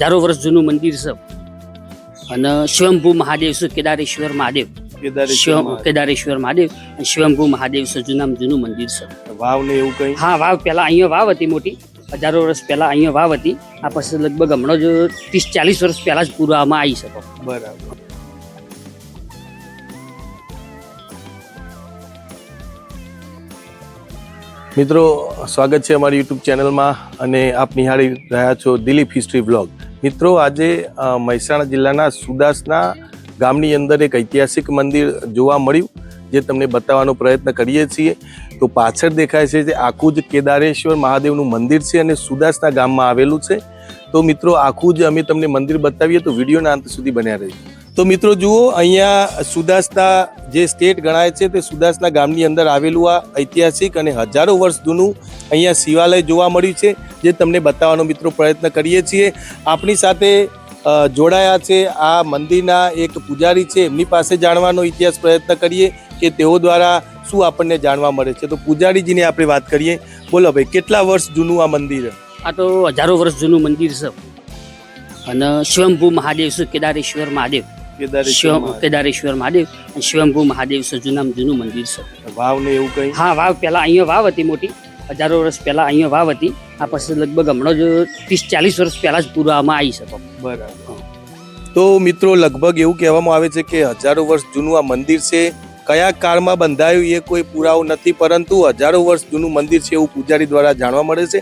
હજારો વર્ષ જૂનું મંદિર છે અને સ્વયંભૂ મહાદેવ છે, કેદારેશ્વર મહાદેવ, કેદારેશ્વર મહાદેવ અને સ્વયંભૂ મહાદેવ છે, જૂનું મંદિર છે. વાવ ને એવું કઈ? હા, વાવ પહેલા અહીંયા વાવ હતી મોટી, હજારો વર્ષ પહેલા અહીંયા વાવ હતી. આ પછી લગભગ હમણાં જ 30-40 વર્ષ પહેલા જ પૂરવામાં આવી શકો. બરાબર. મિત્રો, સ્વાગત છે અમારી યુટ્યુબ ચેનલમાં અને આપ નિહાળી રહ્યા છો દિલીપ હિસ્ટ્રી વ્લોગ. મિત્રો, આજે મહેસાણા જિલ્લાના સુદાસના ગામની અંદર એક ઐતિહાસિક મંદિર જોવા મળ્યું, જે તમને બતાવવાનો પ્રયત્ન કરીએ છીએ. તો પાછળ દેખાય છે જે આખું જ કેદારેશ્વર મહાદેવનું મંદિર છે અને સુદાસના ગામમાં આવેલું છે. તો મિત્રો, આખું જ અમે તમને મંદિર બતાવીએ તો વિડીયોના અંત સુધી બન્યા રહીએ. તો મિત્રો જુઓ, અહીંયા સુદાસના જે સ્ટેટ ગણાય છે તે સુદાસના ગામની અંદર આવેલું આ ઐતિહાસિક અને હજારો વર્ષ જૂનું અહીંયા શિવાલય જોવા મળ્યું છે, જે તમને બતાવવાનો મિત્રો પ્રયત્ન કરીએ છીએ. આપણી સાથે જોડાયા છે આ મંદિરના એક પૂજારી છે, એમની પાસે જાણવાનો ઇતિહાસ પ્રયત્ન કરીએ કે તેઓ દ્વારા શું આપણને જાણવા મળે છે. તો પૂજારીજીને આપણે વાત કરીએ. બોલો ભાઈ, કેટલા વર્ષ જૂનું આ મંદિર? આ તો હજારો વર્ષ જૂનું મંદિર છે અને સ્વયંભૂ મહાદેવ છે, કેદારેશ્વર મહાદેવ, કેદારેશ્વર મહાદેવ અને સ્વયંભૂ મહાદેવ છે, જૂનું મંદિર છે. વાવ ને એવું કઈ? હા, વાવ પહેલા અહીંયા વાવ હતી મોટી, હજારો વર્ષ પહેલા અહીંયા વાવ હતી. આ પછી લગભગ હમણાં જ 30-40 વર્ષ પહેલા જ પૂરવામાં આવી શકો. બરાબર. તો મિત્રો, લગભગ એવું કહેવામાં આવે છે કે હજારો વર્ષ જૂનું આ મંદિર છે. કયા કાળમાં બંધાયું એ કોઈ પુરાવો નથી, પરંતુ હજારો વર્ષ જૂનું મંદિર છે એવું પૂજારી દ્વારા જાણવા મળે છે.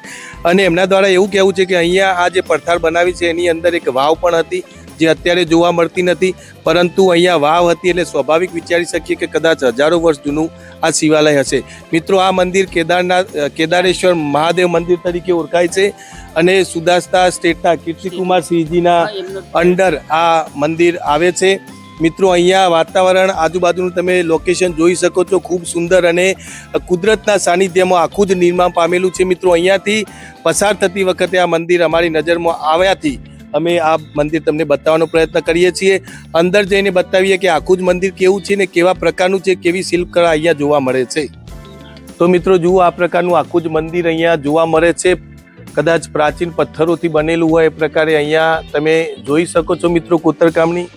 અને એમના દ્વારા એવું કહેવું છે કે અહીંયા આ જે પડથાળ બનાવી છે એની અંદર એક વાવ પણ હતી, જે અત્યારે જોવા મળતી નથી, પરંતુ અહીંયા વાવ હતી એટલે સ્વાભાવિક વિચારી શકીએ કે કદાચ હજારો વર્ષ જૂનું આ શિવાલય હશે. મિત્રો, આ મંદિર કેદારેશ્વર મહાદેવ મંદિર તરીકે ઓળખાય છે અને સુદાસના સ્ટેટના કીર્તિકુમાર સિંહજીના અંડર આ મંદિર આવે છે. મિત્રો, અહીંયા વાતાવરણ આજુબાજુનું તમે લોકેશન જોઈ શકો છો, ખૂબ સુંદર અને કુદરતના સાનિધ્યમાં આખું જ નિર્માણ પામેલું છે. મિત્રો, અહીંયાથી પસાર થતી વખતે આ મંદિર અમારી નજરમાં આવ્યાથી અમે આ મંદિર તમને બતાવવાનો પ્રયત્ન કરીએ છીએ. અંદર જઈને બતાવીએ કે આખું જ મંદિર કેવું છે ને કેવા પ્રકારનું છે, કેવી શિલ્પકળા અહીંયા જોવા મળે છે. તો મિત્રો જુઓ, આ પ્રકારનું આખું જ મંદિર અહીંયા જોવા મળે છે. કદાચ પ્રાચીન પથ્થરોથી બનેલું હોય એ પ્રકારે અહીંયા તમે જોઈ શકો છો. મિત્રો, કોતરકામની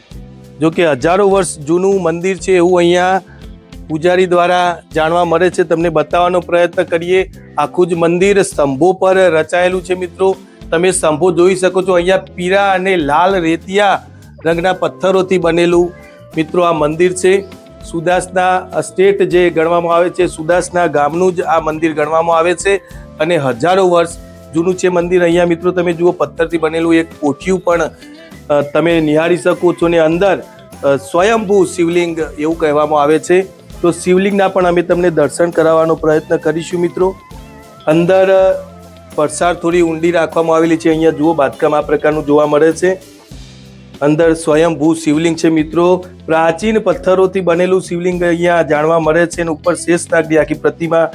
જો કે હજારો વર્ષ જૂનું મંદિર છે એવું અહીંયા પૂજારી દ્વારા જાણવા મળે છે. તમને બતાવવાનો પ્રયત્ન કરીએ. આખું જ મંદિર સ્તંભો પર રચાયેલું છે. મિત્રો, તમે સ્તંભો જોઈ શકો છો. અહીંયા પીળા અને લાલ રેતિયા રંગના પથ્થરોથી બનેલું મિત્રો આ મંદિર છે. સુદાસના સ્ટેટ જે ગણવામાં આવે છે, સુદાસના ગામનું જ આ મંદિર ગણવામાં આવે છે અને હજારો વર્ષ જૂનું છે મંદિર. અહીંયા મિત્રો તમે જુઓ, પથ્થરથી બનેલું એક કોઠિયું પણ તમે નિહાળી શકો છો ને અંદર સ્વયંભૂ શિવલિંગ એવું કહેવામાં આવે છે. તો શિવલિંગના પણ અમે તમને દર્શન કરાવવાનો પ્રયત્ન કરીશું. મિત્રો, અંદર પરસાળ થોડી ઊંડી રાખવામાં આવેલી છે. અહીંયા જુઓ, બાંધકામ આ પ્રકારનું જોવા મળે છે. અંદર સ્વયંભૂ શિવલિંગ છે. મિત્રો, પ્રાચીન પથ્થરોથી બનેલું શિવલિંગ અહીંયા જાણવા મળે છે અને ઉપર શેષનાગની આખી પ્રતિમા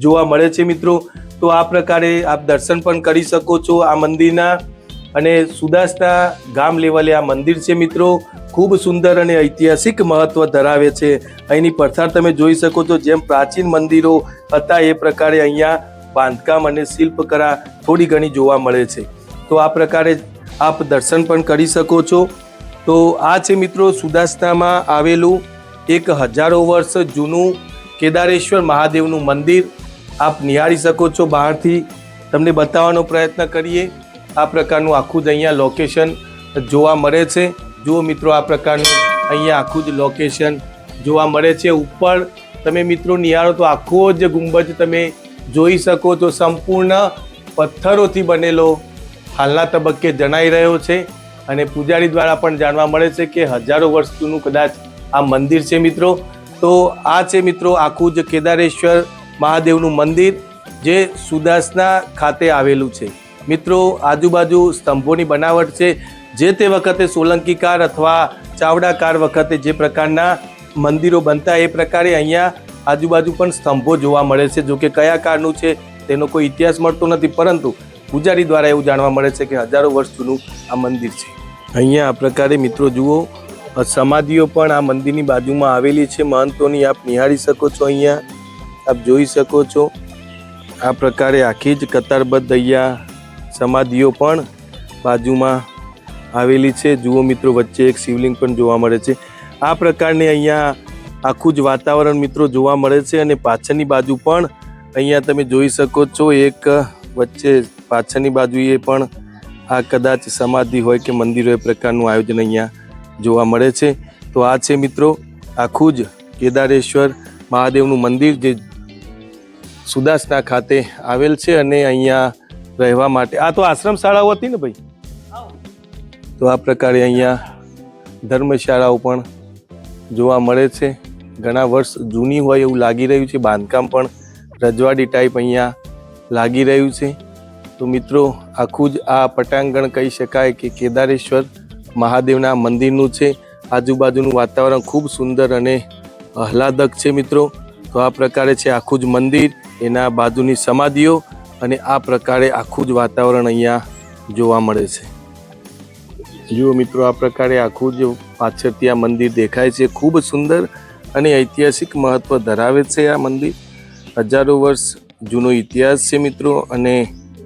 જોવા મળે છે. મિત્રો, તો આ પ્રકારે આપ દર્શન પણ કરી શકો છો આ મંદિરના. અને સુદાસના ગામ લેવલે આ મંદિર છે. મિત્રો, ખૂબ સુંદર અને ઐતિહાસિક મહત્વ ધરાવે છે. અહીંની પડથાળ તમે જોઈ શકો છો. જેમ પ્રાચીન મંદિરો હતા એ પ્રકારે અહીંયા બાંધકામ અને શિલ્પકળા થોડી ઘણી જોવા મળે છે. તો આ પ્રકારે આપ દર્શન પણ કરી શકો છો. તો આ છે મિત્રો સુદાસનામાં આવેલું એક હજારો વર્ષ જૂનું કેદારેશ્વર મહાદેવનું મંદિર. આપ નિહાળી શકો છો. બહારથી તમને બતાવવાનો પ્રયત્ન કરીએ. આ પ્રકારનું આખું જ અહીંયા લોકેશન જોવા મળે છે. જુઓ મિત્રો, આ પ્રકારનું અહીંયા આખું જ લોકેશન જોવા મળે છે. ઉપર તમે મિત્રો નિહાળો તો આખો જ ગુંબજ તમે જોઈ શકો છો. સંપૂર્ણ પથ્થરોથી બનેલો હાલના તબક્કે જણાઈ રહ્યો છે અને પૂજારી દ્વારા પણ જાણવા મળે છે કે હજારો વર્ષ જૂનું કદાચ આ મંદિર છે. મિત્રો, તો આ છે મિત્રો આખું જ કેદારેશ્વર મહાદેવનું મંદિર, જે સુદાસના ખાતે આવેલું છે. મિત્રો, આજુબાજુ સ્તંભોની બનાવટ છે. જે તે વખતે સોલંકી કાળ અથવા ચાવડા કાળ વખતે જે પ્રકારના મંદિરો બનતા એ પ્રકારે અહીંયા આજુબાજુ પણ સ્તંભો જોવા મળે છે. જો કે કયા કાળનું છે તેનો કોઈ ઇતિહાસ મળતો નથી, પરંતુ પૂજારી દ્વારા એવું જાણવા મળે છે કે હજારો વર્ષ જૂનું આ મંદિર છે. અહીંયા આ પ્રકારે મિત્રો જુઓ, સમાધિઓ પણ આ મંદિરની બાજુમાં આવેલી છે મહંતોની. આપ નિહાળી શકો છો. અહીંયા આપ જોઈ શકો છો. આ પ્રકારે આખી જ કતારબદ્ધ અહીંયા સમાધિઓ પણ બાજુમાં આવેલી છે. જુઓ મિત્રો, વચ્ચે એક શિવલિંગ પણ જોવા મળે છે. આ પ્રકારની અહીંયા આખું જ વાતાવરણ મિત્રો જોવા મળે છે. અને પાછળની બાજુ પણ અહીંયા તમે જોઈ શકો છો, એક વચ્ચે પાછળની બાજુએ પણ આ કદાચ સમાધિ હોય કે મંદિર હોય પ્રકારનું આયોજન અહીંયા જોવા મળે છે. તો આ છે મિત્રો આખું જ કેદારેશ્વર મહાદેવનું મંદિર જે સુદાસના ખાતે આવેલ છે. અને અહીંયા રહેવા માટે આ તો આશ્રમ શાળાઓ હતી ને ભાઈ. તો આ પ્રકારે અહીંયા ધર્મશાળાઓ પણ જોવા મળે છે. ઘણા વર્ષ જૂની હોય એવું લાગી રહ્યું છે. બાંધકામ પણ રજવાડી ટાઈપ અહીંયા લાગી રહ્યું છે. તો મિત્રો આખું જ આ પટાંગણ કહી શકાય કે કેદારેશ્વર મહાદેવના મંદિરનું છે. આજુબાજુનું વાતાવરણ ખૂબ સુંદર અને આહલાદક છે મિત્રો. તો આ પ્રકારે છે આખું જ મંદિર, એના બાજુની સમાધિઓ અને આ પ્રકારે આખું જ વાતાવરણ અહીંયા જોવા મળે છે. જુઓ મિત્રો, આ પ્રકારે આખું જ પાછળથી આ મંદિર દેખાય છે. ખૂબ સુંદર અને ઐતિહાસિક મહત્વ ધરાવે છે આ મંદિર. હજારો વર્ષ જૂનો ઇતિહાસ છે મિત્રો. અને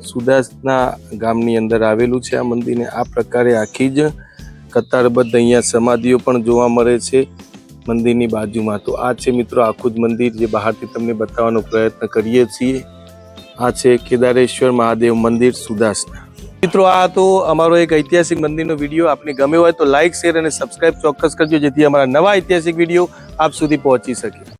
સુદાસના ગામની અંદર આવેલું છે આ મંદિરને. આ પ્રકારે આખી જ કતારબદ્ધ અહીંયા સમાધિઓ પણ જોવા મળે છે મંદિરની બાજુમાં. તો આ છે મિત્રો આખું જ મંદિર જે બહારથી તમને બતાવવાનો પ્રયત્ન કરીએ છીએ. આ છે કેદારેશ્વર મહાદેવ મંદિર સુદાસના. મિત્રો, આ તો અમારો એક ઐતિહાસિક મંદિરનો વિડીયો. આપને ગમ્યો હોય તો લાઇક, શેર અને સબસ્ક્રાઇબ ચોક્કસ કરજો, જેથી અમારા નવા ઐતિહાસિક વિડીયો આપ સુધી પહોંચી શકે.